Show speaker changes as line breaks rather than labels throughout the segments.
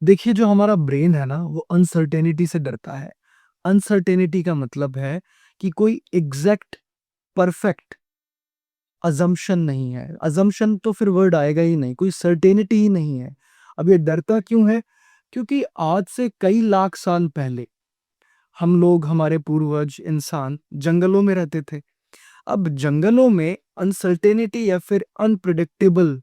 देखिए, जो हमारा ब्रेन है ना, वो अनसर्टेनिटी से डरता है। अनसर्टेनिटी का मतलब है कि कोई एग्ज़ैक्ट परफेक्ट असम्पशन नहीं है। असम्पशन तो फिर वर्ड आएगा ही नहीं, कोई सर्टेनिटी ही नहीं है। अब ये डरता क्यों है? क्योंकि आज से कई लाख साल पहले हम लोग, हमारे पूर्वज, इंसान जंगलों में रहते थे। अब जंगलों में अनसर्टेनिटी या फिर अनप्रेडिक्टेबल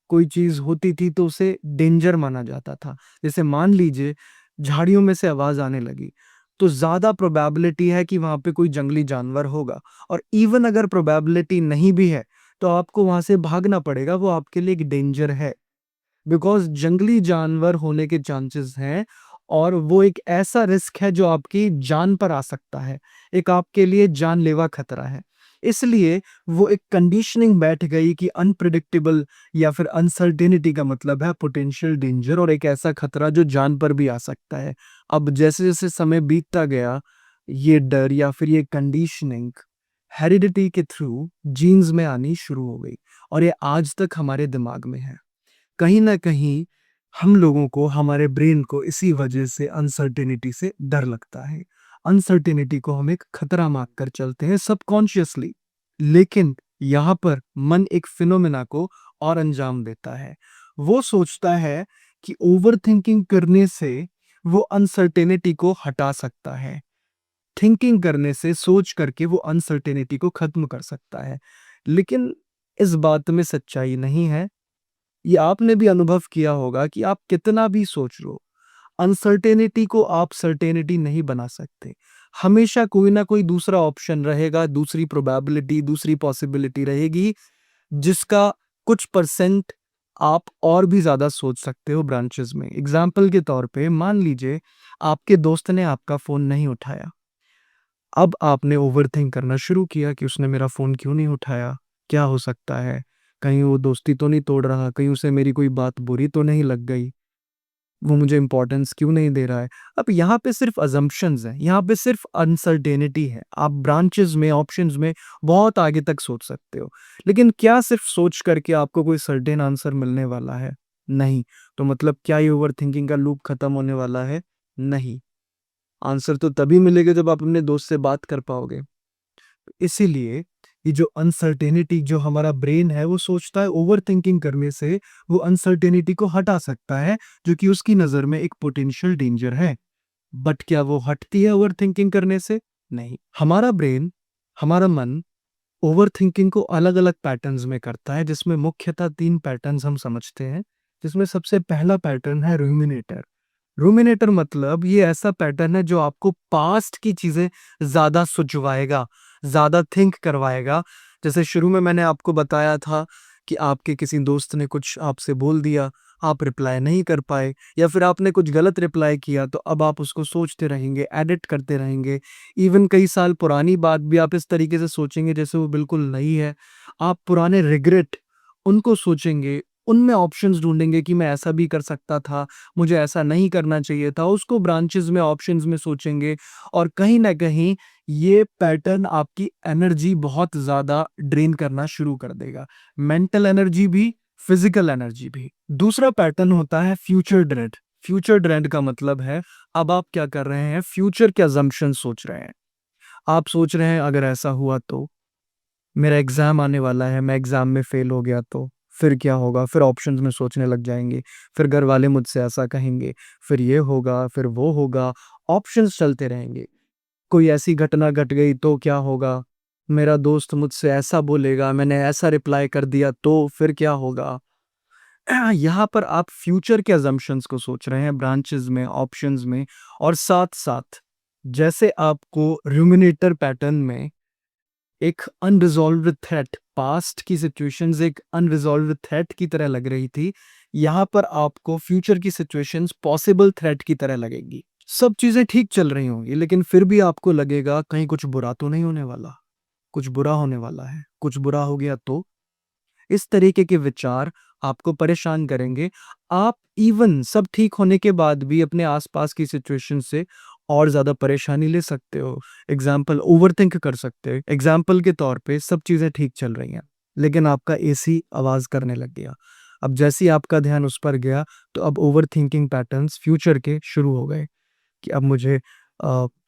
कोई चीज़ होती थी तो उसे डेंजर माना जाता था। जैसे मान लीजिए झाड़ियों में से आवाज़ आने लगी, तो ज़्यादा प्रोबेबिलिटी है कि वहाँ पे कोई जंगली जानवर होगा, और इवन अगर प्रोबेबिलिटी नहीं भी है, तो आपको वहाँ से भागना पड़ेगा, वो आपके लिए एक डेंजर है। बिकॉज़ जंगली जानवर होने के चांसेस हैं, और वो एक ऐसा रिस्क है जो आपकी जान पर आ सकता है। एक आपके लिए जानलेवा खतरा है। इसलिए वो एक कंडीशनिंग बैठ गई कि अनप्रेडिक्टेबल या फिर अनसर्टेनिटी का मतलब है पोटेंशियल डेंजर, और एक ऐसा खतरा जो जान पर भी आ सकता है। अब जैसे-जैसे समय बीतता गया, ये डर या फिर ये कंडीशनिंग हेरिडिटी के थ्रू जीन्स में आनी शुरू हो गई, और ये आज तक हमारे दिमाग में है। कहीं न कहीं हम लोगों को, हमारे ब्रेन को इसी वजह से अनसर्टेनिटी से डर लगता है। अनसर्टेनिटी को हम एक खतरा मानकर चलते हैं सबकॉन्शियसली। लेकिन यहाँ पर मन एक फिनोमेना को और अंजाम देता है। वो सोचता है कि ओवरथिंकिंग करने से वो अनसर्टेनिटी को हटा सकता है। थिंकिंग करने से, सोच करके वो अनसर्टेनिटी को खत्म कर सकता है। लेकिन इस बात में सच्चाई नहीं है। ये आपने भी अनुभव किया होगा कि आप कितना भी सोच लो, अनसर्टेनिटी को आप सर्टेनिटी नहीं बना सकते। हमेशा कोई ना कोई दूसरा ऑप्शन रहेगा, दूसरी प्रोबेबिलिटी, दूसरी पॉसिबिलिटी रहेगी, जिसका कुछ परसेंट आप और भी ज़्यादा सोच सकते हो ब्रांचेज़ में। एग्ज़ाम्पल के तौर पे मान लीजिए आपके दोस्त ने आपका फ़ोन नहीं उठाया। अब आपने ओवरथिंक करना शुरू किया कि उसने मेरा फ़ोन क्यों नहीं उठाया? क्या हो सकता है? कहीं वो दोस्ती तो नहीं तोड़ रहा? कहीं उसे मेरी कोई बात बुरी तो नहीं लग गई? वो मुझे इम्पोर्टेंस क्यों नहीं दे रहा है? अब यहाँ पे सिर्फ़ असम्पशन्स हैं, यहाँ पे सिर्फ़ अनसर्टेनिटी है। आप ब्रांचेज़ में, ऑप्शंस में बहुत आगे तक सोच सकते हो। लेकिन क्या सिर्फ़ सोच करके आपको कोई सर्टेन आंसर मिलने वाला है? नहीं। तो मतलब क्या ये ओवरथिंकिंग का लूप खत्म होने वाला है? नहीं। आंसर तो तभी मिलेगा जब आप अपने दोस्त से बात कर पाओगे। इसीलिए ये जो अनसर्टेनिटी, जो हमारा ब्रेन है वो सोचता है ओवरथिंकिंग करने से वो अनसर्टेनिटी को हटा सकता है, जो कि उसकी नज़र में एक पोटेंशियल डेंजर है। बट क्या वो हटती है ओवरथिंकिंग करने से? नहीं। हमारा ब्रेन, हमारा मन ओवरथिंकिंग को अलग-अलग पैटर्न्स में करता है, जिसमें मुख्यतः 3 पैटर्न्स हम समझते हैं। जिसमें सबसे पहला पैटर्न है रूमिनेटर। रूमिनेटर मतलब ये ऐसा पैटर्न है जो आपको पास्ट की चीज़ें ज़्यादा सुझवाएगा, ज़्यादा थिंक करवाएगा। जैसे शुरू में मैंने आपको बताया था कि आपके किसी दोस्त ने कुछ आपसे बोल दिया, आप रिप्लाई नहीं कर पाए, या फिर आपने कुछ गलत रिप्लाई किया, तो अब आप उसको सोचते रहेंगे, एडिट करते रहेंगे। इवन कई साल पुरानी बात भी आप इस तरीके से सोचेंगे जैसे वो बिल्कुल नई है। आप पुराने रिग्रेट, उनको सोचेंगे, उनमें ऑप्शंस ढूँढेंगे कि मैं ऐसा भी कर सकता था, मुझे ऐसा नहीं करना चाहिए था, उसको ब्रांचेज़ में, ऑप्शंस में सोचेंगे, और कहीं न कहीं ये पैटर्न आपकी एनर्जी बहुत ज़्यादा ड्रेन करना शुरू कर देगा। मेंटल एनर्जी भी, फिज़िकल एनर्जी भी। दूसरा पैटर्न होता है फ्यूचर ड्रेड। फ्यूचर ड्रेड का मतलब है, अब आप क्या कर रहे हैं, फ्यूचर के असम्पशन सोच रहे हैं। आप सोच रहे हैं अगर ऐसा हुआ तो? मेरा एग्ज़ाम आने वाला है, मैं एग्ज़ाम में फ़ेल हो गया तो? फिर क्या होगा? फिर ऑप्शंस में सोचने लग जाएँगे। फिर घरवाले मुझसे ऐसा कहेंगे, फिर ये होगा, फिर वो होगा, ऑप्शंस चलते रहेंगे। कोई ऐसी घटना घट गई तो क्या होगा? मेरा दोस्त मुझसे ऐसा बोलेगा, मैंने ऐसा रिप्लाई कर दिया तो फिर क्या होगा? यहाँ पर आप फ्यूचर के असम्पशन्स को सोच रहे हैं ब्रांचेज़ में, ऑप्शंस में, और साथ-साथ जैसे आपको रूमिनेटर पैटर्न में एक अनरिज़ॉल्व्ड थ्रेट, पास्ट की सिचुएशंस एक अनरिज़ॉल्व्ड थ्रेट की तरह लग रही थी, यहाँ पर आपको फ्यूचर की सिचुएशंस पॉसिबल थ्रेट की तरह लगेगी। सब चीज़ें ठीक चल रही होंगी, लेकिन फिर भी आपको लगेगा कहीं कुछ बुरा तो नहीं होने वाला, कुछ बुरा होने वाला है, कुछ बुरा हो गया तो? इस तरीके के विचार आपको परेशान करेंगे। आप इवन सब ठीक होने के बाद भी अपने आसपास की सिचुएशन से और ज़्यादा परेशानी ले सकते हो। एग्ज़ाम्पल, ओवरथिंक कर सकते हो। एग्ज़ाम्पल के तौर पे सब चीज़ें ठीक चल रही हैं, लेकिन आपका एसी आवाज़ करने लग गया। अब जैसे ही आपका ध्यान उस पर गया, तो अब ओवरथिंकिंग पैटर्न्स फ्यूचर के शुरू हो गए कि अब मुझे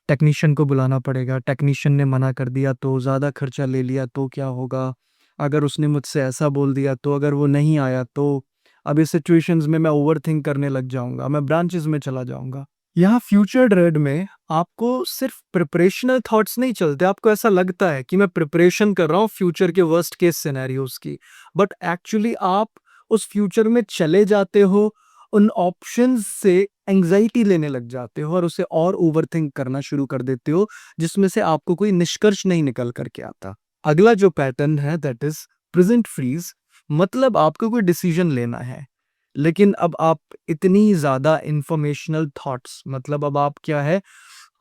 टेक्नीशियन को बुलाना पड़ेगा, टेक्नीशियन ने मना कर दिया तो, ज़्यादा खर्चा ले लिया तो क्या होगा? अगर उसने मुझसे ऐसा बोल दिया तो, अगर वो नहीं आया तो? अब इस सिचुएशंस में मैं ओवरथिंक करने लग जाऊँगा, मैं ब्रांचेज़ में चला जाऊँगा। यहाँ फ्यूचर ड्रेड में आपको सिर्फ प्रिपरेशनल थॉट्स नहीं चलते, आपको ऐसा लगता है कि मैं प्रिपरेशन कर रहा हूँ फ्यूचर के वर्स्ट केस सिनेरियोज़ की, बट एक्चुअली आप उस फ्यूचर में चले जाते हो, उन ऑप्शंस से एंग्जायटी लेने लग जाते हो और उसे और ओवरथिंक करना शुरू कर देते हो, जिसमें से आपको कोई निष्कर्ष नहीं निकल कर के आता। अगला जो पैटर्न है दैट इज़ प्रेज़ेंट फ्रीज़, मतलब आपको कोई डिसीजन लेना है, लेकिन अब आप इतनी ज़्यादा इन्फॉर्मेशनल थॉट्स, मतलब अब आप क्या है,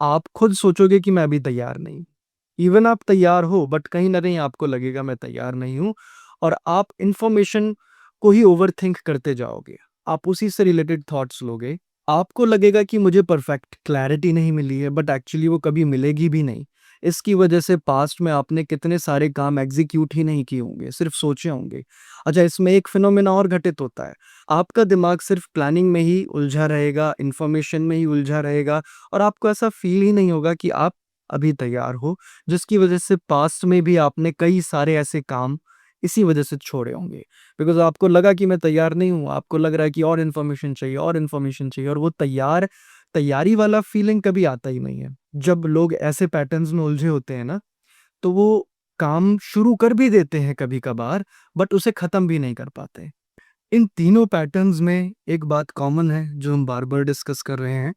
आप खुद सोचोगे कि मैं अभी तैयार नहीं। इवन आप तैयार हो बट कहीं न कहीं आपको लगेगा मैं तैयार नहीं हूँ, और आप इन्फॉर्मेशन को ही ओवरथिंक करते जाओगे। आप उसी से रिलेटेड थॉट्स लोगे। आपको लगेगा कि मुझे परफेक्ट क्लैरिटी नहीं मिली है, बट एक्चुअली वो कभी मिलेगी भी नहीं। इसकी वजह से पास्ट में आपने कितने सारे काम एग्ज़ीक्यूट ही नहीं किए होंगे, सिर्फ़ सोचे होंगे। अच्छा, इसमें एक फिनोमेना और घटित होता है। आपका दिमाग सिर्फ़ प्लानिंग में ही उलझा रहेगा, इन्फॉर्मेशन में ही उलझा रहेगा, और आपको ऐसा फ़ील ही नहीं होगा कि आप अभी तैयार हो, जिसकी वजह से पास्ट में भी आपने कई सारे ऐसे काम इसी वजह से छोड़े होंगे। बिकॉज़ आपको लगा कि मैं तैयार नहीं हूँ, आपको लग रहा है कि और इन्फॉर्मेशन चाहिए, और इन्फॉर्मेशन चाहिए, और वो तैयारी वाला फीलिंग कभी आता ही नहीं है। जब लोग ऐसे पैटर्न्स में उलझे होते हैं ना, तो वो काम शुरू कर भी देते हैं कभी-कभार, बट उसे खत्म भी नहीं कर पाते। इन तीनों पैटर्न्स में एक बात कॉमन है जो हम बार-बार डिस्कस कर रहे हैं,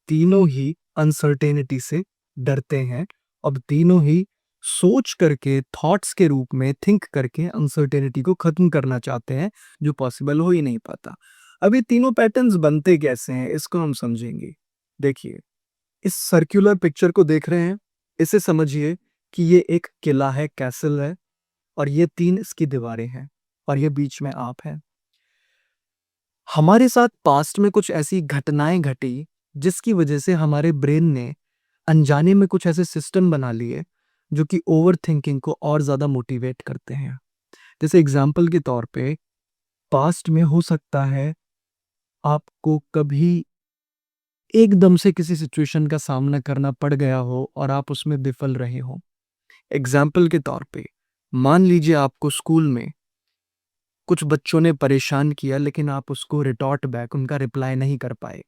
तीनों ही अनसर्टेनिटी से डरते हैं, अब तीनों ही सोच करके, थॉट्स के रूप में थिंक करके अनसर्टेनिटी को खत्म करना चाहते हैं, जो पॉसिबल हो ही नहीं पाता। अब ये तीनों पैटर्न्स बनते कैसे हैं, इसको हम समझेंगे। देखिए, इस सर्कुलर पिक्चर को देख रहे हैं, इसे समझिए कि ये एक किला है, कैसल है, और ये 3 इसकी दीवारें हैं, और ये बीच में आप हैं। हमारे साथ पास्ट में कुछ ऐसी घटनाएँ घटी, जिसकी वजह से हमारे ब्रेन ने अनजाने में कुछ ऐसे सिस्टम बना लिए, जो कि ओवरथिंकिंग को और ज़्यादा मोटिवेट करते हैं। जैसे एग्ज़ाम्पल के तौर पे, पास्ट में हो सकता है, आपको कभी एकदम से किसी सिचुएशन का सामना करना पड़ गया हो और आप उसमें विफल रहे हो। एग्ज़ाम्पल के तौर पे, मान लीजिए आपको स्कूल में कुछ बच्चों ने परेशान किया, लेकिन आप उसको रिटॉर्ट बैक, उनका रिप्लाई नहीं कर पाए,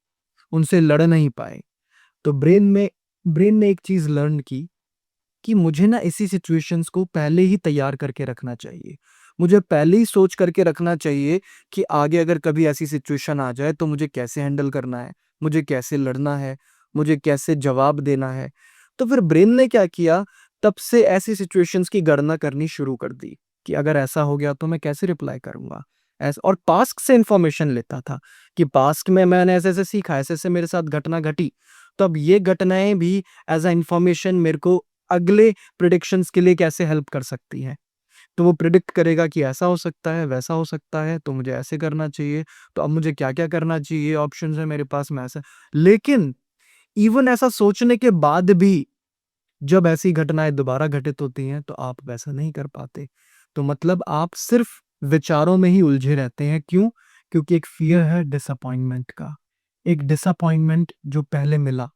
उनसे लड़ नहीं पाए। तो ब्रेन ने एक चीज़ लर्न की कि मुझे ना ऐसी सिचुएशंस को पहले ही तैयार करके रखना चाहिए। मुझे पहले ही सोच करके रखना चाहिए कि आगे अगर कभी ऐसी सिचुएशन आ जाए तो मुझे कैसे हैंडल करना है, मुझे कैसे लड़ना है, मुझे कैसे जवाब देना है। तो फिर ब्रेन ने क्या किया, तब से ऐसी सिचुएशंस की गणना करनी शुरू कर दी कि अगर ऐसा हो गया तो मैं कैसे रिप्लाई करूँगा। और पास्ट से इन्फॉर्मेशन लेता था कि पास्ट में मैंने ऐसे-ऐसे सीखा, ऐसे-ऐसे मेरे साथ घटना घटी। तो अब ये घटनाएँ भी एज़ अ इन्फॉर्मेशन मेरे को अगले प्रेडिक्शंस के लिए कैसे हेल्प कर सकती हैं। तो वो प्रेडिक्ट करेगा कि ऐसा हो सकता है, वैसा हो सकता है, तो मुझे ऐसे करना चाहिए। तो अब मुझे क्या-क्या करना चाहिए, ऑप्शंस हैं मेरे पास, मैं ऐसा। लेकिन इवन ऐसा सोचने के बाद भी जब ऐसी घटनाएँ दोबारा घटित होती हैं, तो आप वैसा नहीं कर पाते। तो मतलब आप सिर्फ़ विचारों में ही उलझे रहते हैं, क्यों? क्योंकि एक फ़ियर है डिसअपॉइंटमेंट का। एक डिसअपॉइंटमेंट जो पहले मिला,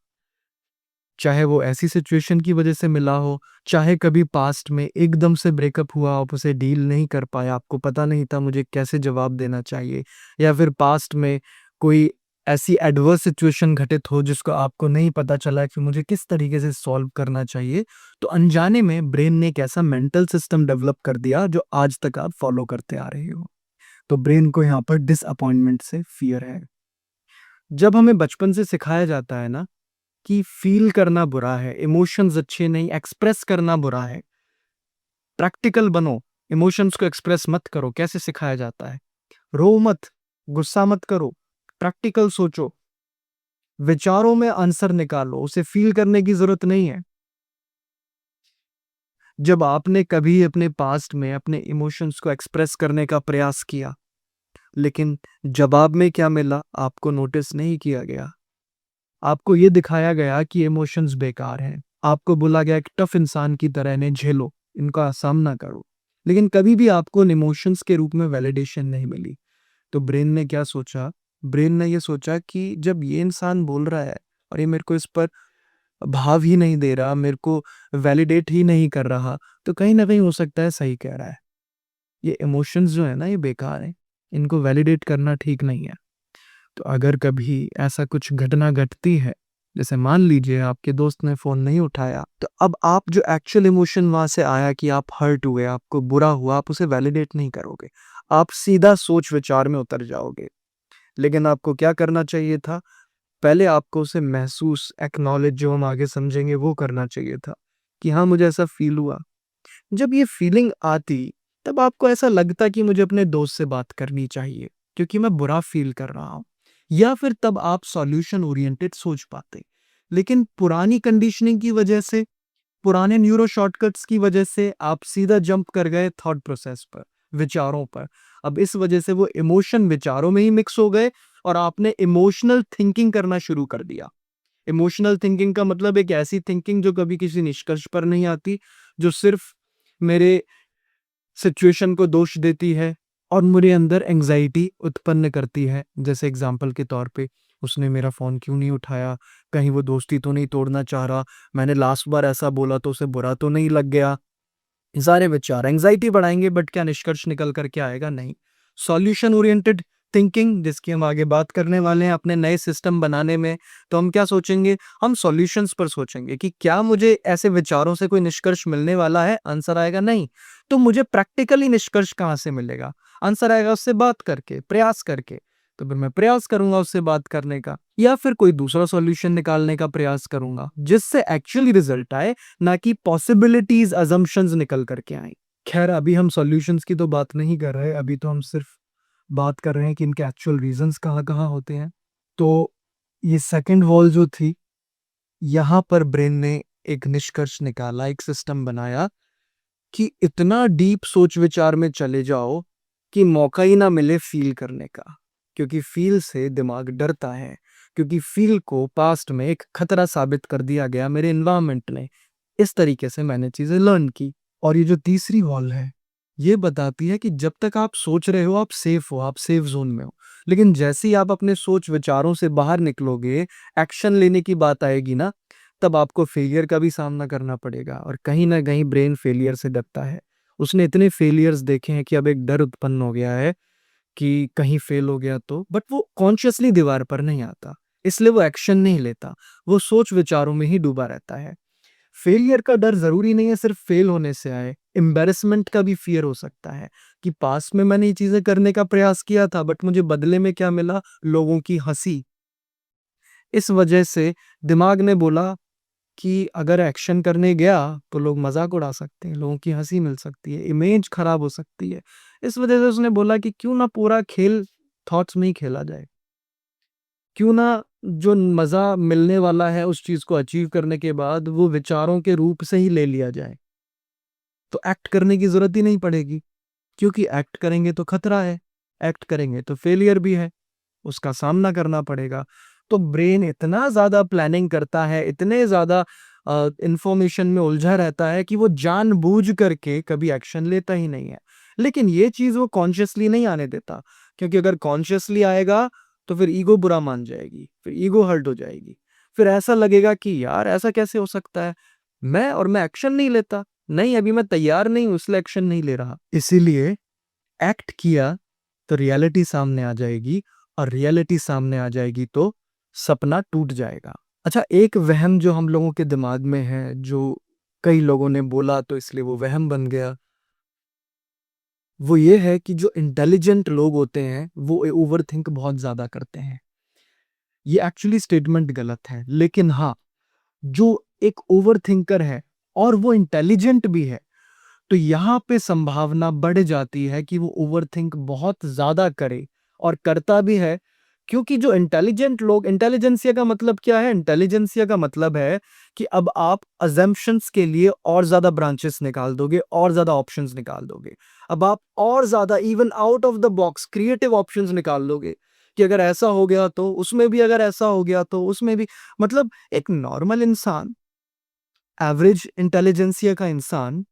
चाहे वो ऐसी सिचुएशन की वजह से मिला हो, चाहे कभी पास्ट में एकदम से ब्रेकअप हुआ, आप उसे डील नहीं कर पाए, आपको पता नहीं था मुझे कैसे जवाब देना चाहिए, या फिर पास्ट में कोई ऐसी एडवर्स सिचुएशन घटित हो जिसको आपको नहीं पता चला कि मुझे किस तरीके से सॉल्व करना चाहिए। तो अनजाने में ब्रेन ने एक ऐसा मेंटल सिस्टम डेवलप कर दिया जो आज तक आप फॉलो करते आ रहे हो। तो ब्रेन को यहाँ पर डिसअपॉइंटमेंट से फ़ियर है। जब हमें बचपन से सिखाया जाता है ना कि फ़ील करना बुरा है, इमोशंस अच्छे नहीं, एक्सप्रेस करना बुरा है। प्रैक्टिकल बनो, इमोशंस को एक्सप्रेस मत करो, कैसे सिखाया जाता है? रो मत, गुस्सा मत करो, प्रैक्टिकल सोचो, विचारों में आंसर निकालो, उसे फ़ील करने की ज़रूरत नहीं है। जब आपने कभी अपने पास्ट में अपने इमोशंस को एक्सप्रेस करने का प्रयास किया, लेकिन जवाब में क्या मिला, आपको नोटिस नहीं किया गया। आपको ये दिखाया गया कि इमोशंस बेकार हैं। आपको बोला गया एक टफ इंसान की तरह इन्हें झेलो, इनका सामना करो। लेकिन कभी भी आपको उन इमोशंस के रूप में वैलिडेशन नहीं मिली। तो ब्रेन ने क्या सोचा? ब्रेन ने ये सोचा कि जब ये इंसान बोल रहा है और ये मेरे को इस पर भाव ही नहीं दे रहा, मेरे को वैलिडेट ही नहीं कर रहा, तो कहीं न कहीं हो सकता है सही कह रहा है। ये इमोशंस जो है ना, ये बेकार हैं, इनको वैलिडेट करना ठीक नहीं है। तो अगर कभी ऐसा कुछ घटना घटती है, जैसे मान लीजिए आपके दोस्त ने फ़ोन नहीं उठाया, तो अब आप जो एक्चुअल इमोशन वहाँ से आया कि आप हर्ट हुए, आपको बुरा हुआ, आप उसे वैलिडेट नहीं करोगे। आप सीधा सोच-विचार में उतर जाओगे। लेकिन आपको क्या करना चाहिए था? पहले आपको उसे महसूस, एक्नॉलेज जो हम आगे समझेंगे वो करना चाहिए था, कि हाँ, मुझे ऐसा फ़ील हुआ। जब ये फीलिंग आती, तब आपको ऐसा लगता कि मुझे अपने दोस्त से बात करनी चाहिए, क्योंकि मैं बुरा फ़ील कर रहा हूँ। या फिर तब आप सॉल्यूशन ओरिएंटेड सोच पाते। लेकिन पुरानी कंडीशनिंग की वजह से, पुराने न्यूरो शॉर्टकट्स की वजह से आप सीधा जंप कर गए थॉट प्रोसेस पर, विचारों पर। अब इस वजह से वो इमोशन विचारों में ही मिक्स हो गए और आपने इमोशनल थिंकिंग करना शुरू कर दिया। इमोशनल थिंकिंग का मतलब एक ऐसी थिंकिंग जो कभी किसी निष्कर्ष पर नहीं आती, जो सिर्फ़ मेरे सिचुएशन को दोष देती है और मेरे अंदर एंग्ज़ायटी उत्पन्न करती है। जैसे एग्ज़ाम्पल के तौर पे, उसने मेरा फ़ोन क्यों नहीं उठाया? कहीं वो दोस्ती तो नहीं तोड़ना चाह रहा? मैंने लास्ट बार ऐसा बोला तो उसे बुरा तो नहीं लग गया? ये सारे विचार एंग्जायटी बढ़ाएँगे, बट क्या निष्कर्ष निकल कर के आएगा? नहीं। सॉल्यूशन ओरिएंटेड थिंकिंग, जिसकी हम आगे बात करने वाले हैं अपने नए सिस्टम बनाने में, तो हम क्या सोचेंगे? हम सॉल्यूशंस पर सोचेंगे कि क्या मुझे ऐसे विचारों से कोई निष्कर्ष मिलने वाला है? आंसर आएगा नहीं। तो मुझे प्रैक्टिकली निष्कर्ष कहाँ से मिलेगा? आंसर आएगा उससे बात करके, प्रयास करके। तो फिर मैं प्रयास करूँगा उससे बात करने का, या फिर कोई दूसरा सॉल्यूशन निकालने का प्रयास करूँगा, जिससे एक्चुअली रिज़ल्ट आए, ना कि पॉसिबिलिटीज़, असम्पशन्स निकल कर के आएँ। ख़ैर, अभी हम सॉल्यूशंस की तो बात नहीं कर रहे, अभी तो हम सिर्फ़ बात कर रहे हैं कि इनके एक्चुअल रीज़न्स कहाँ-कहाँ होते हैं। तो ये सेकंड वॉल जो थी, यहाँ पर ब्रेन ने एक निष्कर्ष निकाला, एक सिस्टम बनाया कि इतना डीप सोच-विचार में चले जाओ कि मौका ही ना मिले फ़ील करने का। क्योंकि फ़ील से दिमाग डरता है, क्योंकि फ़ील को पास्ट में एक खतरा साबित कर दिया गया मेरे एनवायरनमेंट ने। इस तरीके से मैंने चीज़ें लर्न की। और ये जो तीसरी वॉल है, ये बताती है कि जब तक आप सोच रहे हो, आप सेफ हो, आप सेफ ज़ोन में हो। लेकिन जैसे ही आप अपने सोच-विचारों से बाहर निकलोगे, एक्शन लेने की बात आएगी ना, तब आपको फेलियर का भी सामना करना पड़ेगा, और कहीं न कहीं ब्रेन फेलियर से डरता है। उसने इतने फेलियर्स देखे हैं कि अब एक डर उत्पन्न हो गया है कि कहीं फेल हो गया तो, बट वो कॉन्शियसली दीवार पर नहीं आता, इसलिए वो एक्शन नहीं लेता, वो सोच-विचारों में ही डूबा रहता है। फेलियर का डर ज़रूरी नहीं है सिर्फ फेल होने से आए, एम्बैरेसमेंट का भी फ़ियर हो सकता है कि पास्ट में मैंने ये चीज़ें करने का प्रयास किया था, बट मुझे बदले में क्या मिला? लोगों की हँसी। इस वजह से दिमाग ने बोला कि अगर एक्शन करने गया तो लोग मज़ाक उड़ा सकते हैं, लोगों की हँसी मिल सकती है, इमेज खराब हो सकती है। इस वजह से उसने बोला कि क्यों ना पूरा खेल थॉट्स में ही खेला जाए। क्यों ना जो मज़ा मिलने वाला है उस चीज़ को अचीव करने के बाद वो विचारों के रूप से ही ले लिया जाए। तो एक्ट करने की ज़रूरत ही नहीं पड़ेगी, क्योंकि एक्ट करेंगे तो खतरा है, एक्ट करेंगे तो फेलियर भी है, उसका सामना करना पड़ेगा। तो ब्रेन इतना ज़्यादा प्लानिंग करता है, इतने ज़्यादा इन्फॉर्मेशन में उलझा रहता है कि वो जानबूझ करके कभी एक्शन लेता ही नहीं है। लेकिन ये चीज़ वो कॉन्शियसली नहीं आने देता, क्योंकि अगर कॉन्शियसली आएगा, तो फिर ईगो बुरा मान जाएगी, फिर ईगो हर्ट हो जाएगी। फिर ऐसा लगेगा कि यार ऐसा कैसे हो सकता है? मैं एक्शन नहीं लेता। नहीं, अभी मैं तैयार नहीं हूँ, इसलिए एक्शन नहीं ले रहा। इसीलिए एक्ट किया तो रियलिटी सामने आ जाएगी, और रियलिटी सामने आ जाएगी तो सपना टूट जाएगा। अच्छा, एक वहम जो हम लोगों के दिमाग में है, जो कई लोगों ने बोला तो इसलिए वो वहम बन गया, वो ये है कि जो इंटेलिजेंट लोग होते हैं, वो ओवरथिंक बहुत ज़्यादा करते हैं। ये एक्चुअली स्टेटमेंट गलत है, लेकिन हाँ, जो एक ओवरथिंकर है और वो इंटेलिजेंट भी है, तो यहाँ पे संभावना बढ़ जाती है कि वो ओवरथिंक बहुत ज़्यादा करे, और करता भी है। क्योंकि जो इंटेलिजेंट लोग, इंटेलिजेंसिया का मतलब क्या है? इंटेलिजेंसिया का मतलब है कि अब आप असम्पशन्स के लिए और ज़्यादा ब्रांचेस निकाल दोगे, और ज़्यादा ऑप्शंस निकाल दोगे। अब आप और ज़्यादा even out of the box creative options निकाल लोगे कि अगर ऐसा हो गया तो उसमें भी, अगर ऐसा हो गया तो उसमें भी। मतलब एक नॉर्मल इंसान, एवरेज इंटेलिजेंसिया का इंसान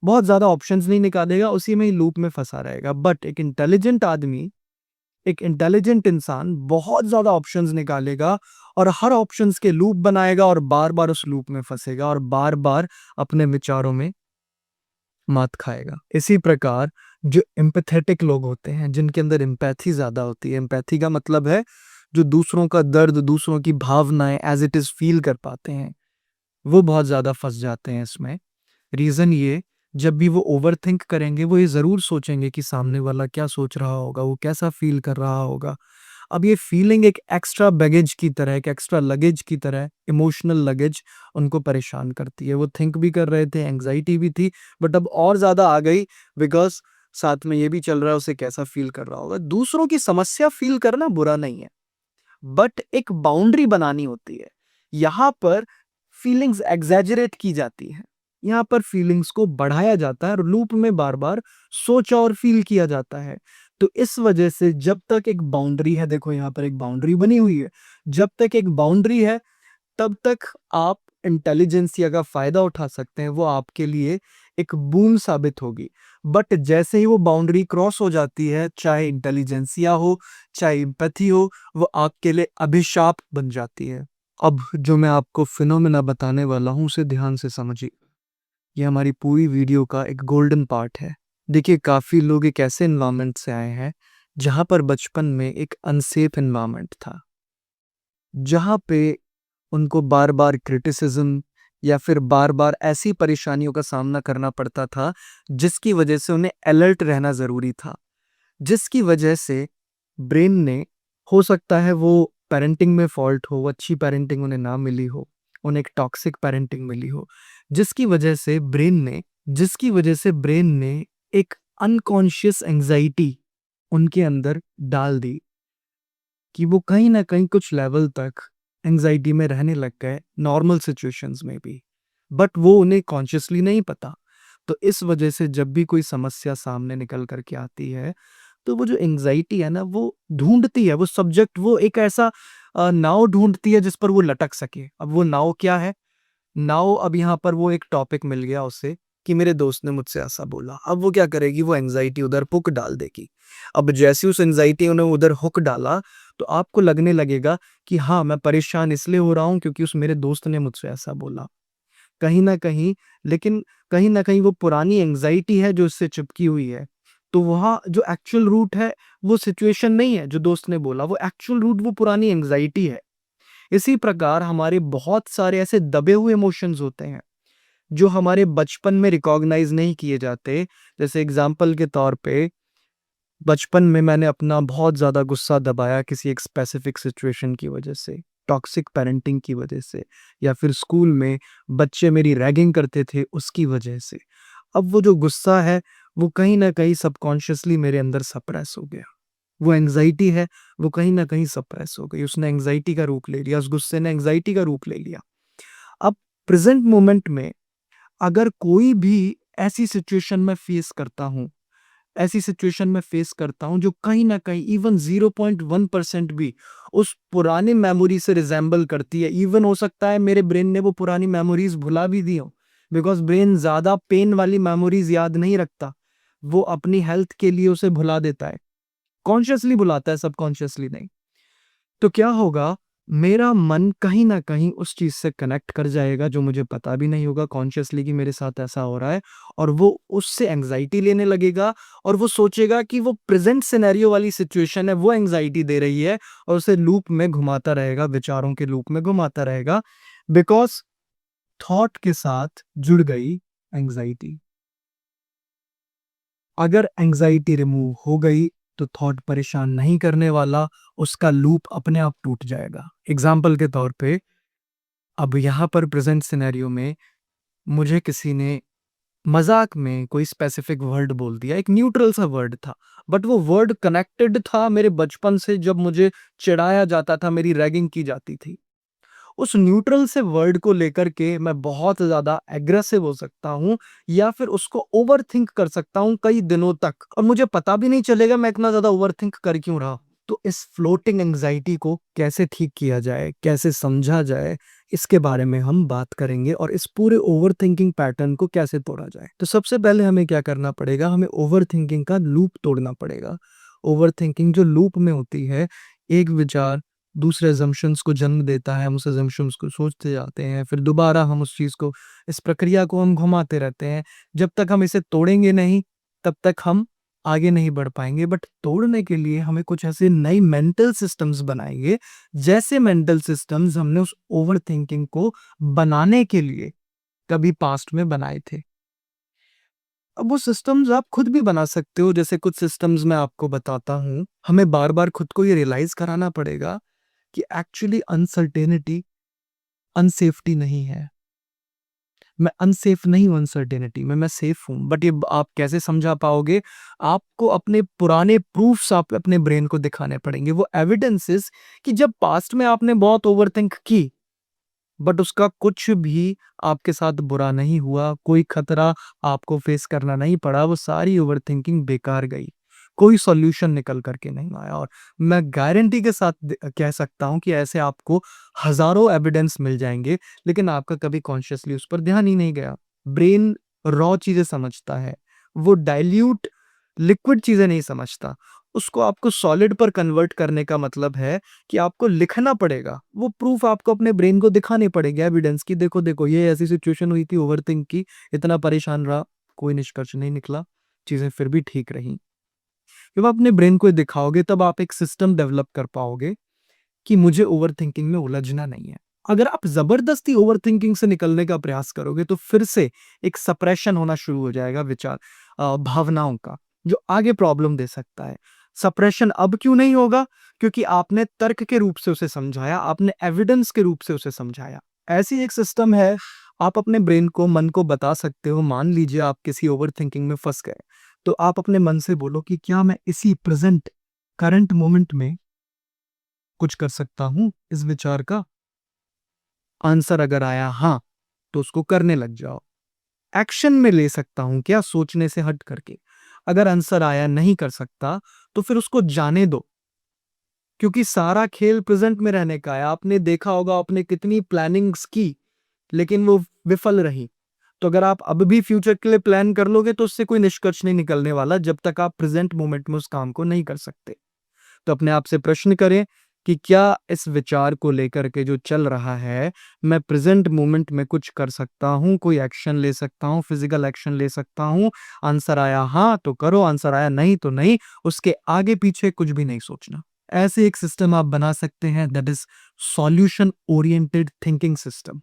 बहुत ज़्यादा ऑप्शंस नहीं निकालेगा, उसी में ही लूप में फँसा रहेगा। बट एक इंटेलिजेंट आदमी एक इंटेलिजेंट इंसान बहुत ज़्यादा ऑप्शंस निकालेगा और हर ऑप्शंस के लूप बनाएगा और बार-बार उस लूप में फँसेगा और बार-बार अपने विचारों में मात खाएगा। इसी प्रकार जो एम्पैथेटिक लोग होते हैं, जिनके अंदर एम्पैथी ज़्यादा होती है, एम्पैथी का मतलब है जो दूसरों का दर्द, दूसरों की भावनाएँ एज़ इट इज़ फ़ील कर पाते हैं, वो बहुत ज़्यादा फँस जाते हैं इसमें। रीज़न ये, जब भी वो ओवरथिंक करेंगे, वो ये ज़रूर सोचेंगे कि सामने वाला क्या सोच रहा होगा, वो कैसा फ़ील कर रहा होगा। अब ये फ़ीलिंग एक एक्स्ट्रा बैगेज की तरह, एक एक्स्ट्रा लगेज की तरह, इमोशनल लगेज उनको परेशान करती है। वो थिंक भी कर रहे थे, एंग्ज़ायटी भी थी, बट अब और ज़्यादा आ गई बिकॉज़ साथ में ये भी चल रहा है, उसे कैसा फ़ील कर रहा होगा। दूसरों की समस्या फ़ील करना बुरा नहीं है, बट एक बाउंड्री बनानी होती है। यहाँ पर फीलिंग्स एग्ज़ैजरेट की जाती हैं। यहाँ पर फीलिंग्स को बढ़ाया जाता है और लूप में बार-बार सोचा और फ़ील किया जाता है। तो इस वजह से जब तक एक बाउंड्री है, देखो यहाँ पर एक बाउंड्री बनी हुई है। जब तक एक बाउंड्री है, तब तक आप इंटेलिजेंसिया का फ़ायदा उठा सकते हैं, वो आपके लिए एक बूम साबित होगी। बट जैसे ही वो बाउंड्री क्रॉस हो जाती है, चाहे इंटेलिजेंसिया हो, चाहे एम्पैथी हो, वो आपके लिए अभिशाप बन जाती है। अब जो मैं आपको फिनोमेना बताने वाला हूँ, उसे ध्यान से समझिए। ये हमारी पूरी वीडियो का एक गोल्डन पार्ट है। देखिए, काफ़ी लोग एक ऐसे एनवायरनमेंट से आए हैं, जहाँ पर बचपन में एक अनसेफ एनवायरनमेंट था। जहाँ पे उनको बार-बार क्रिटिसिज़्म या फिर बार-बार ऐसी परेशानियों का सामना करना पड़ता था, जिसकी वजह से उन्हें अलर्ट रहना ज़रूरी था। जिसकी वजह से ब्रेन ने, हो सकता है वो पैरेंटिंग में फ़ॉल्ट हो, वो अच्छी पैरेंटिंग उन्हें ना मिली हो, उन्हें एक टॉक्सिक पैरेंटिंग मिली हो, जिसकी वजह से ब्रेन ने एक अनकॉन्शियस एंग्ज़ायटी उनके अंदर डाल दी कि वो कहीं न कहीं कुछ लेवल तक एंग्ज़ायटी में रहने लग गए, नॉर्मल सिचुएशंस में भी। बट वो उन्हें कॉन्शियसली नहीं पता। तो इस वजह से जब भी कोई समस्या सामने निकल कर के आती है, तो वो जो एंग्ज़ायटी है ना, वो ढूँढती है, वो सब्जेक्ट, वो एक ऐसा नाव ढूँढती है जिस पर वो लटक सके। अब वो नाव क्या है? नाउ अब यहाँ पर वो एक टॉपिक मिल गया उसे कि मेरे दोस्त ने मुझसे ऐसा बोला। अब वो क्या करेगी, वो एंग्ज़ायटी उधर हुक डाल देगी। अब जैसे उस एंग्ज़ायटी ने उधर हुक डाला, तो आपको लगने लगेगा कि हाँ, मैं परेशान इसलिए हो रहा हूँ क्योंकि उस मेरे दोस्त ने मुझसे ऐसा बोला। कहीं न कहीं, लेकिन कहीं न कहीं वो पुरानी एंग्ज़ायटी है जो उससे चिपकी हुई है। तो वहाँ जो एक्चुअल रूट है, वो सिचुएशन नहीं है जो दोस्त ने बोला, वो एक्चुअल रूट वो पुरानी एंग्ज़ायटी है। इसी प्रकार हमारे बहुत सारे ऐसे दबे हुए इमोशंस होते हैं, जो हमारे बचपन में रिकॉग्नाइज़ नहीं किए जाते। जैसे एग्ज़ाम्पल के तौर पे, बचपन में मैंने अपना बहुत ज़्यादा गुस्सा दबाया किसी एक स्पेसिफ़िक सिचुएशन की वजह से, टॉक्सिक पैरेंटिंग की वजह से, या फिर स्कूल में बच्चे मेरी रैगिंग करते थे उसकी वजह से। अब वो जो गुस्सा है, वो कहीं न कहीं सबकॉन्शियसली मेरे अंदर सप्रेस हो गया। वो एंग्ज़ायटी है, वो कहीं न कहीं सप्रेस हो गई। उसने एंग्ज़ायटी का रूप ले लिया, उस गुस्से ने एंग्ज़ायटी का रूप ले लिया। अब प्रेज़ेंट मोमेंट में अगर कोई भी ऐसी सिचुएशन में फेस करता हूँ जो कहीं न कहीं इवन 0.1% भी उस पुरानी मेमोरी से रिज़ेम्बल करती है। इवन हो सकता है मेरे ब्रेन ने वो पुरानी मेमोरीज़ भुला भी दी हों, बिकॉज़ ब्रेन ज़्यादा पेन वाली मेमोरीज़ याद नहीं रखता। वो अपनी हेल्थ के लिए उसे भुला देता है। कॉन्शियसली बुलाता है, सबकॉन्शियसली नहीं। तो क्या होगा, मेरा मन कहीं न कहीं उस चीज़ से कनेक्ट कर जाएगा जो मुझे पता भी नहीं होगा कॉन्शियसली कि मेरे साथ ऐसा हो रहा है, और वो उससे एंग्ज़ायटी लेने लगेगा और वो सोचेगा कि वो प्रेज़ेंट सिनेरियो वाली सिचुएशन है, वो एंग्ज़ायटी दे रही है, और उसे लूप में घुमाता रहेगा, विचारों के लूप में घुमाता रहेगा, बिकॉज़ थॉट के साथ जुड़ गई एंग्ज़ायटी। अगर एंग्ज़ायटी रिमूव हो गई, तो थॉट परेशान नहीं करने वाला, उसका लूप अपने आप टूट जाएगा। एग्ज़ाम्पल के तौर पे, अब यहाँ पर प्रेज़ेंट सिनेरियो में मुझे किसी ने मज़ाक में कोई स्पेसिफ़िक वर्ड बोल दिया, एक न्यूट्रल सा वर्ड था, बट वो वर्ड कनेक्टेड था मेरे बचपन से, जब मुझे चिढ़ाया जाता था, मेरी रैगिंग की जाती थी। उस न्यूट्रल से वर्ड को लेकर के मैं बहुत ज़्यादा एग्रेसिव हो सकता हूँ, या फिर उसको ओवरथिंक कर सकता हूँ कई दिनों तक, और मुझे पता भी नहीं चलेगा मैं इतना ज़्यादा ओवरथिंक कर क्यों रहा हूँ। तो इस फ्लोटिंग एंग्ज़ायटी को कैसे ठीक किया जाए, कैसे समझा जाए, इसके बारे में हम बात करेंगे, और इस पूरे ओवरथिंकिंग पैटर्न को कैसे तोड़ा जाए। तो सबसे पहले हमें क्या करना पड़ेगा, हमें ओवरथिंकिंग का लूप तोड़ना पड़ेगा। ओवरथिंकिंग जो लूप में होती है, एक विचार दूसरे असम्पशन्स को जन्म देता है, हम उस असम्पशन्स को सोचते जाते हैं, फिर दोबारा हम उस चीज़ को इस प्रक्रिया को हम घुमाते रहते हैं। जब तक हम इसे तोड़ेंगे नहीं, तब तक हम आगे नहीं बढ़ पाएँगे। बट तोड़ने के लिए हमें कुछ ऐसे नई मेंटल सिस्टम्स बनाएँगे, जैसे मेंटल सिस्टम्स हमने उस ओवरथिंकिंग को बनाने के लिए कभी पास्ट में बनाए थे। अब वो सिस्टम्स आप खुद भी बना सकते हो, जैसे कुछ सिस्टम्स मैं आपको बताता हूँ। हमें बार-बार खुद को ये रियलाइज़ कराना पड़ेगा कि एक्चुअली अनसर्टेनिटी अनसेफ्टी नहीं है। मैं अनसेफ नहीं हूँ अनसर्टेनिटी में, मैं सेफ हूँ। बट ये आप कैसे समझा पाओगे? आपको अपने पुराने प्रूफ्स आप अपने ब्रेन को दिखाने पड़ेंगे। वो एविडेंसेस कि जब पास्ट में आपने बहुत ओवरथिंक की, बट उसका कुछ भी आपके साथ बुरा नहीं हुआ, कोई खतरा आपको फेस करना नहीं पड़ा, वो सारी ओवरथिंकिंग बेकार गई। कोई सॉल्यूशन निकल कर के नहीं आया। और मैं गारंटी के साथ कह सकता हूँ कि ऐसे आपको हज़ारों एविडेंस मिल जाएँगे, लेकिन आपका कभी कॉन्शियसली उस पर ध्यान ही नहीं गया। ब्रेन रॉ चीज़ें समझता है, वो डाइल्यूट लिक्विड चीज़ें नहीं समझता। उसको आपको सॉलिड पर कन्वर्ट करने का मतलब है कि आपको लिखना पड़ेगा। वो प्रूफ आपको अपने ब्रेन को दिखाने पड़ेंगे एविडेंस कि देखो, देखो ये ऐसी सिचुएशन हुई थी, ओवरथिंक की, इतना परेशान रहा, कोई निष्कर्ष नहीं निकला, चीज़ें फिर भी ठीक रहीं। जब आप अपने ब्रेन को ये दिखाओगे, तब आप एक सिस्टम डेवलप कर पाओगे कि मुझे ओवरथिंकिंग में उलझना नहीं है। अगर आप ज़बरदस्ती ओवरथिंकिंग से निकलने का प्रयास करोगे, तो फिर से एक सप्रेशन होना शुरू हो जाएगा भावनाओं का, जो आगे प्रॉब्लम दे सकता है। सप्रेशन अब क्यों नहीं होगा? क्योंकि आपने तर्क के रूप से उसे समझाया, आपने एविडेंस के रूप से उसे समझाया। ऐसी एक सिस्टम है, आप अपने ब्रेन को, मन को बता सकते हो, मान लीजिए आप किसी ओवरथिंकिंग में फँस गए, तो आप अपने मन से बोलो कि क्या मैं इसी करंट मोमेंट में कुछ कर सकता हूँ इस विचार का? आंसर अगर आया हाँ, तो उसको करने लग जाओ। एक्शन में ले सकता हूँ क्या सोचने से हट करके? अगर आंसर आया नहीं कर सकता, तो फिर उसको जाने दो। क्योंकि सारा खेल प्रेज़ेंट में रहने का है। आपने देखा होगा, आपने कितनी प्लानिंग्स की, लेकिन वो विफल रही। तो अगर आप अब भी फ्यूचर के लिए प्लान कर लोगे, तो उससे कोई निष्कर्ष नहीं निकलने वाला, जब तक आप प्रेज़ेंट मोमेंट में उस काम को नहीं कर सकते। तो अपने आप से प्रश्न करें कि क्या इस विचार को लेकर के जो चल रहा है, मैं प्रेज़ेंट मोमेंट में कुछ कर सकता हूँ, कोई एक्शन ले सकता हूँ, फिज़िकल एक्शन ले सकता हूँ? आंसर आया हाँ, तो करो, आंसर आया नहीं, तो नहीं। उसके आगे-पीछे कुछ भी नहीं सोचना। ऐसे एक सिस्टम आप बना सकते हैं, that is solution oriented thinking system.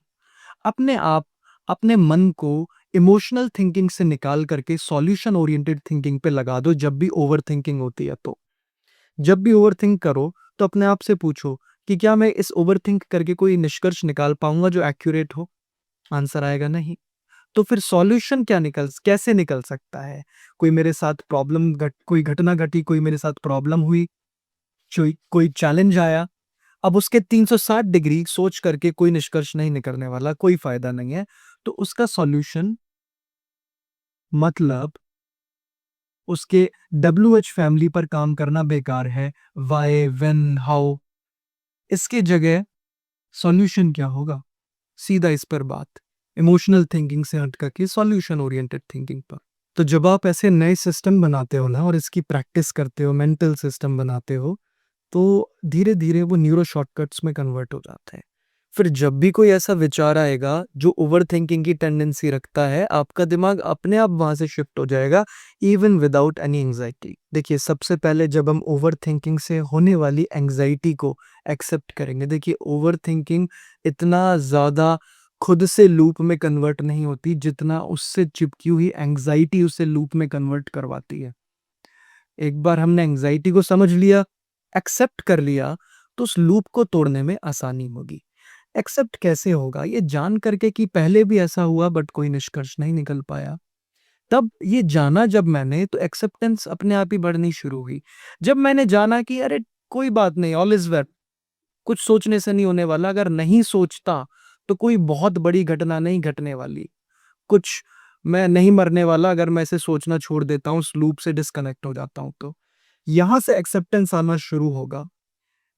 अपने आप, अपने मन को इमोशनल थिंकिंग से निकाल करके सॉल्यूशन ओरिएंटेड थिंकिंग पे लगा दो, जब भी ओवरथिंकिंग होती है तो। जब भी ओवरथिंक करो, तो अपने आप से पूछो कि क्या मैं इस ओवरथिंक करके कोई निष्कर्ष निकाल पाऊँगा जो एक्यूरेट हो? आंसर आएगा नहीं। तो फिर सॉल्यूशन कैसे निकल सकता है? कोई घटना घटी, कोई मेरे साथ प्रॉब्लम हुई, कोई चैलेंज आया, अब उसके 360 डिग्री सोच करके कोई निष्कर्ष नहीं निकलने वाला, कोई फ़ायदा नहीं है। तो उसका सॉल्यूशन मतलब उसके WH फैमिली पर काम करना बेकार है। व्हाई, व्हेन, हाउ, इसके जगह सॉल्यूशन क्या होगा? सीधा इस पर बात। इमोशनल थिंकिंग से हट करके सॉल्यूशन ओरिएंटेड थिंकिंग पर। तो जब आप ऐसे नए सिस्टम बनाते हो ना, और इसकी प्रैक्टिस करते हो, मेंटल सिस्टम बनाते हो, तो धीरे-धीरे वो न्यूरो शॉर्टकट्स में कन्वर्ट हो जाते हैं। फिर जब भी कोई ऐसा विचार आएगा जो ओवरथिंकिंग की टेंडेंसी रखता है, आपका दिमाग अपने आप वहाँ से शिफ्ट हो जाएगा, इवन विदाउट एनी एंग्जायटी। देखिए, सबसे पहले जब हम ओवरथिंकिंग से होने वाली एंग्जायटी को एक्सेप्ट करेंगे, देखिए ओवरथिंकिंग इतना ज़्यादा खुद से लूप में कन्वर्ट नहीं होती, जितना उससे चिपकी हुई एंग्जायटी उसे लूप में कन्वर्ट करवाती है। एक बार हमने एंग्जायटी को समझ लिया, एक्सेप्ट कर लिया, तो उस लूप को तोड़ने में आसानी होगी। एक्सेप्ट कैसे होगा? ये जान करके कि पहले भी ऐसा हुआ, बट कोई निष्कर्ष नहीं निकल पाया। तब ये जाना जब मैंने, तो एक्सेप्टेंस अपने आप ही बढ़नी शुरू हुई। जब मैंने जाना कि अरे कोई बात नहीं, ऑल इज़ वेल, कुछ सोचने से नहीं होने वाला, अगर नहीं सोचता तो कोई बहुत बड़ी घटना नहीं घटने वाली। कुछ मैं नहीं मरने वाला, अगर मैं इसे सोचना छोड़ देता हूँ, उस लूप से डिस्कनेक्ट हो जाता हूँ तो। यहाँ से एक्सेप्टेंस आना शुरू होगा।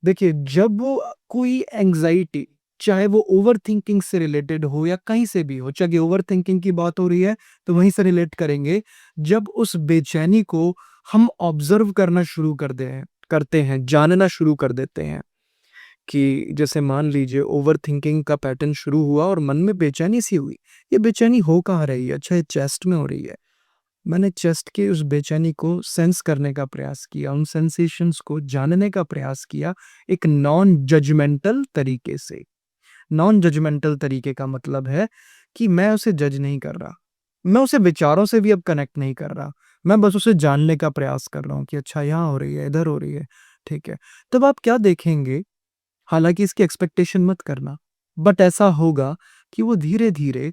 देखिए, जब वो कोई एंग्ज़ायटी, चाहे वो ओवरथिंकिंग से रिलेटेड हो या कहीं से भी हो, चलिए ओवरथिंकिंग की बात हो रही है, तो वहीं से रिलेट करेंगे। जब उस बेचैनी को हम ऑब्जर्व करना शुरू करते हैं, जानना शुरू कर देते हैं कि जैसे मान लीजिए ओवरथिंकिंग का पैटर्न शुरू हुआ और मन में बेचैनी सी हुई। ये बेचैनी हो कहाँ रही है? अच्छा, ये चेस्ट में हो रही है। मैंने चेस्ट की उस बेचैनी को सेंस करने का प्रयास किया, उन सेंसेशंस को जानने का प्रयास किया एक नॉन जजमेंटल तरीके से। नॉन जजमेंटल तरीके का मतलब है कि मैं उसे जज नहीं कर रहा। मैं उसे विचारों से भी अब कनेक्ट नहीं कर रहा। मैं बस उसे जानने का प्रयास कर रहा हूँ कि अच्छा यहाँ हो रही है, इधर हो रही है, ठीक है। तब आप क्या देखेंगे, हालाँकि इसकी एक्सपेक्टेशन मत करना, बट ऐसा होगा कि वो धीरे-धीरे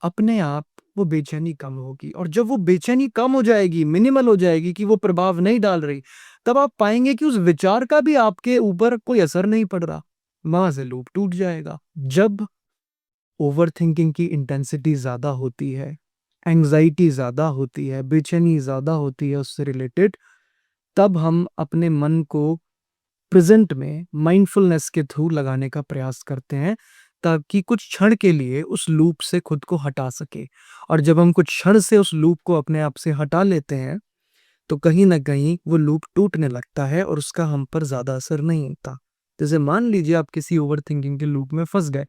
अपने आप वो बेचैनी कम होगी और जब वो बेचैनी कम हो जाएगी, मिनिमल हो जाएगी कि वो प्रभाव नहीं डाल रही, तब आप पाएँगे कि उस विचार का भी आपके ऊपर कोई असर नहीं पड़ रहा। वहाँ से लूप टूट जाएगा। जब ओवरथिंकिंग की इंटेंसिटी ज़्यादा होती है, एंग्ज़ायटी ज़्यादा होती है, बेचैनी ज़्यादा होती है उससे रिलेटेड, तब हम अपने मन को प्रेज़ेंट में माइंडफुलनेस के थ्रू लगाने का प्रयास करते हैं, ताकि कुछ क्षण के लिए उस लूप से खुद को हटा सकें। और जब हम कुछ क्षण से उस लूप को अपने आप से हटा लेते हैं, तो कहीं न कहीं वो लूप टूटने लगता है और उसका हम पर ज़्यादा असर नहीं होता। जैसे मान लीजिए आप किसी ओवरथिंकिंग के लूप में फँस गए।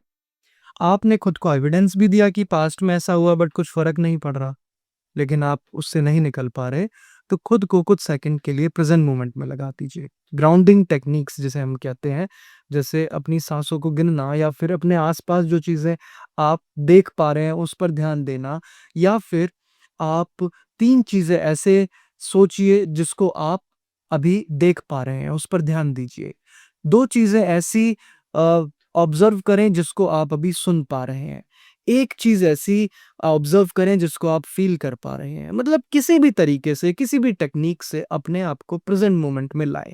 आपने खुद को एविडेंस भी दिया कि पास्ट में ऐसा हुआ बट कुछ फ़र्क नहीं पड़ रहा, लेकिन आप उससे नहीं निकल पा रहे, तो खुद को कुछ सेकंड के लिए प्रेज़ेंट मोमेंट में लगा दीजिए। ग्राउंडिंग टेक्निक्स जिसे हम कहते हैं, जैसे अपनी साँसों को गिनना या फिर अपने आस-पास जो चीज़ें आप देख पा रहे हैं, उस पर ध्यान देना, या फिर आप 3 चीज़ें ऐसे सोचिए जिसको आप अभी देख पा रहे हैं, उस पर ध्यान दीजिए। 2 चीज़ें ऐसी अ, ऑब्ज़र्व करें जिसको आप अभी सुन पा रहे हैं। 1 चीज़ ऐसी ऑब्ज़र्व करें जिसको आप फ़ील कर पा रहे हैं। मतलब किसी भी तरीके से, किसी भी टेक्नीक से अपने आप को प्रेज़ेंट मोमेंट में लाएँ।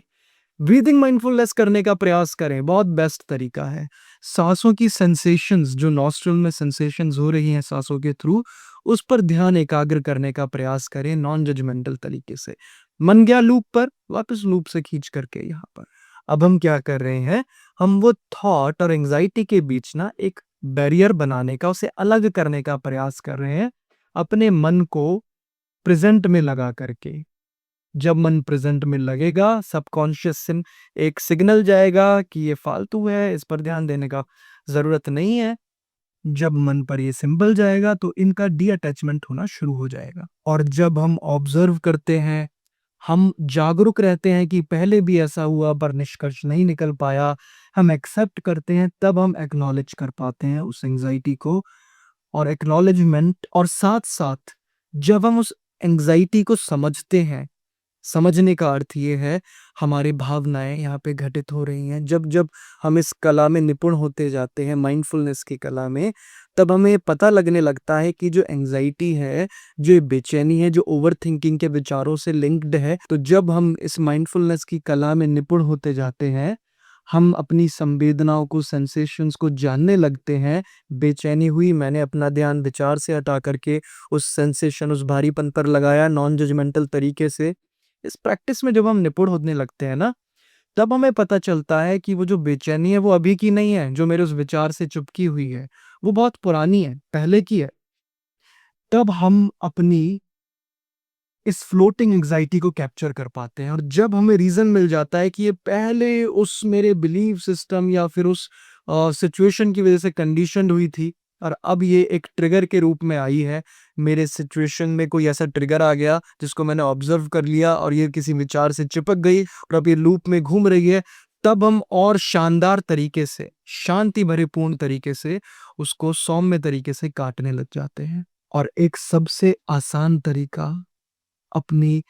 ब्रीथिंग माइंडफुलनेस करने का प्रयास करें, बहुत बेस्ट तरीका है। साँसों की सेंसेशंस, जो नॉस्ट्रिल में सेंसेशंस हो रही हैं साँसों के थ्रू, उस पर ध्यान एकाग्र करने का प्रयास करें नॉन जजमेंटल तरीके से। मन गया लूप पर, वापस लूप से खींच करके यहाँ पर। अब हम क्या कर रहे हैं, हम वो थॉट और एंग्ज़ायटी के बीच ना एक बैरियर बनाने का, उसे अलग करने का प्रयास कर रहे हैं, अपने मन को प्रेज़ेंट में लगा करके। जब मन प्रेज़ेंट में लगेगा, सबकॉन्शियस सिम एक सिग्नल जाएगा कि ये फालतू है, इस पर ध्यान देने का ज़रूरत नहीं है। जब मन पर ये सिंबल जाएगा, तो इनका डी-अटैचमेंट होना शुरू हो जाएगा। और जब हम ऑब्ज़र्व करते हैं, हम जागरूक रहते हैं कि पहले भी ऐसा हुआ पर निष्कर्ष नहीं निकल पाया, हम एक्सेप्ट करते हैं, तब हम एक्नॉलेज कर पाते हैं उस एंग्ज़ायटी को। और एक्नॉलेजमेंट और साथ-साथ जब हम उस एंग्ज़ायटी को समझते हैं, समझने का अर्थ ये है, हमारी भावनाएँ यहाँ पे घटित हो रही हैं। जब-जब हम इस कला में निपुण होते जाते हैं, माइंडफुलनेस की कला में, तब हमें पता लगने लगता है कि जो एंग्ज़ायटी है, जो ये बेचैनी है, जो ओवरथिंकिंग के विचारों से लिंक्ड है, तो जब हम इस माइंडफुलनेस की कला में निपुण होते जाते हैं, हम अपनी संवेदनाओं को, सेंसेशंस को जानने लगते हैं। बेचैनी हुई, मैंने अपना ध्यान विचार से हटा करके उस सेंसेशन, उस भारीपन पर लगाया नॉन जजमेंटल तरीके से। इस प्रैक्टिस में जब हम निपुण होने लगते हैं ना, तब हमें पता चलता है कि वो जो बेचैनी है वो अभी की नहीं है, जो मेरे उस विचार से चिपकी हुई है, वो बहुत पुरानी है, पहले की है। तब हम अपनी इस फ्लोटिंग एंग्जायटी को कैप्चर कर पाते हैं और जब हमें रीज़न मिल जाता है कि ये पहले उस मेरे बिलीफ सिस्टम या फिर उस सिचुएशन की वज़ह से कंडीशन्ड हुई थी और अब ये एक ट्रिगर के रूप में आई है। मेरे सिचुएशन में कोई ऐसा ट्रिगर आ गया जिसको मैंने ऑब्ज़र्व कर लिया और ये किसी विचार से चिपक गई और अब ये लूप में घूम रही है। तब हम और शानदार तरीके से, शांति भरे तरीके से उसको सौम्य तरीके से काटने लग जाते हैं। और एक सबसे आसान तरीका अपनी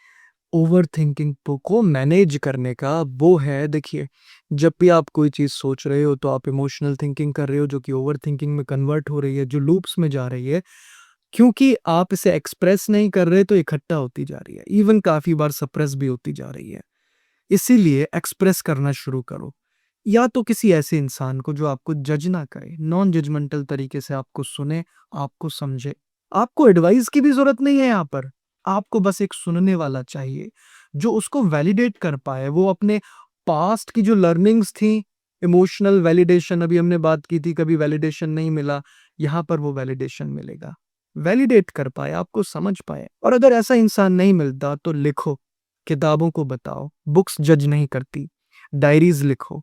ओवरथिंकिंग को मैनेज करने का वो है, देखिए, जब भी आप कोई चीज़ सोच रहे हो तो आप इमोशनल थिंकिंग कर रहे हो जो कि ओवरथिंकिंग में कन्वर्ट हो रही है, जो लूप्स में जा रही है। क्योंकि आप इसे एक्सप्रेस नहीं कर रहे तो इकट्ठा होती जा रही है, इवन काफ़ी बार सप्रेस भी होती जा रही है। इसीलिए एक्सप्रेस करना शुरू करो। या तो किसी ऐसे इंसान को जो आपको जज ना करे, नॉन जजमेंटल तरीके से आपको सुने, आपको समझे। आपको एडवाइस की भी ज़रूरत नहीं है यहाँ पर। आपको बस एक सुनने वाला चाहिए, जो उसको वैलिडेट कर पाए। वो अपने पास्ट की जो लर्निंग्स थी, इमोशनल वैलिडेशन अभी हमने बात की थी, कभी वैलिडेशन नहीं मिला, यहाँ पर वो वैलिडेशन मिलेगा। वैलिडेट कर पाए, आपको समझ पाए। और अगर ऐसा इंसान नहीं मिलता तो लिखो। किताबों को बताओ, बुक्स जज नहीं करती। डायरीज़ लिखो,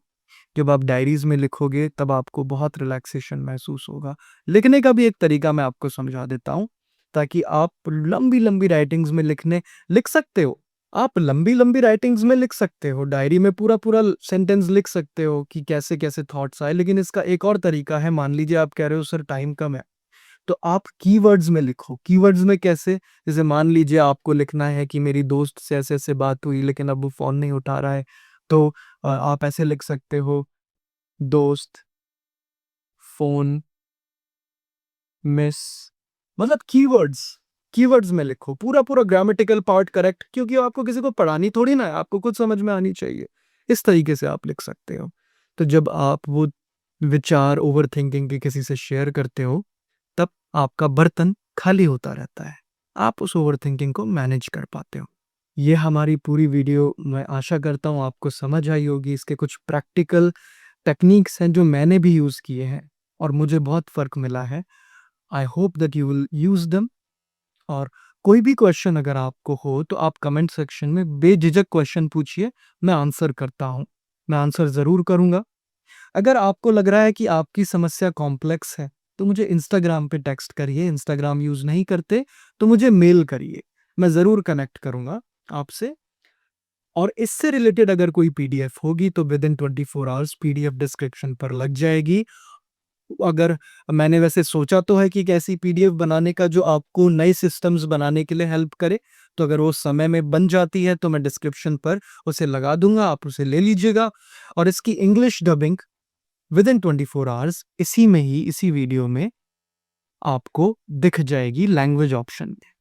जब आप डायरीज़ में लिखोगे तब आपको बहुत रिलैक्सेशन महसूस होगा। लिखने का भी एक तरीका मैं आपको समझा देता हूँ, ताकि आप लंबी-लंबी राइटिंग्स में लिख सकते हो। आप लंबी-लंबी राइटिंग्स में लिख सकते हो, डायरी में पूरा-पूरा सेंटेंस लिख सकते हो कि कैसे-कैसे थॉट्स आए, लेकिन इसका एक और तरीका है। मान लीजिए आप कह रहे हो सर टाइम कम है, तो आप कीवर्ड्स में लिखो। कीवर्ड्स में कैसे? जैसे मान लीजिए आपको लिखना है कि मेरी दोस्त से ऐसे-ऐसे बात हुई लेकिन अब वो फ़ोन नहीं उठा रहा है, तो आप ऐसे लिख सकते हो, दोस्त, फ़ोन, मिस, मतलब कीवर्ड्स में लिखो। पूरा-पूरा ग्रामेटिकल पार्ट करेक्ट, क्योंकि आपको किसी को पढ़ानी थोड़ी ना है, आपको खुद समझ में आनी चाहिए। इस तरीके से आप लिख सकते हो। तो जब आप वो विचार ओवरथिंकिंग के किसी से शेयर करते हो, तब आपका बर्तन खाली होता रहता है। आप उस ओवरथिंकिंग को मैनेज कर पाते हो। ये हमारी पूरी वीडियो, मैं आशा करता हूँ आपको समझ आई होगी। इसके कुछ प्रैक्टिकल टेक्नीक्स हैं जो मैंने भी यूज़ किए हैं और मुझे बहुत फ़र्क मिला है। I hope that you will use them. और कोई भी क्वेश्चन अगर आपको हो तो आप कमेंट सेक्शन में बेझिझक क्वेश्चन पूछिए, मैं आंसर करता हूँ। मैं आंसर ज़रूर करूँगा। अगर आपको लग रहा है कि आपकी समस्या कॉम्प्लेक्स है, तो मुझे इंस्टाग्राम पे टेक्स्ट करिए। इंस्टाग्राम यूज़ नहीं करते, तो मुझे मेल करिए। मैं ज़रूर कनेक्ट करूँगा आपसे। और इससे रिलेटेड अगर कोई पीडीएफ होगी तो विदिन 24 आवर्स पीडीएफ डिस्क्रिप्शन पर लग जाएगी। अगर मैंने वैसे सोचा तो है कि एक ऐसी पीडीएफ बनाने का जो आपको नए सिस्टम्स बनाने के लिए हेल्प करे, तो अगर वो समय में बन जाती है तो मैं डिस्क्रिप्शन पर उसे लगा दूँगा, आप उसे ले लीजिएगा। और इसकी इंग्लिश डबिंग विदिन 24 आवर्स इसी वीडियो में आपको दिख जाएगी लैंग्वेज ऑप्शन में।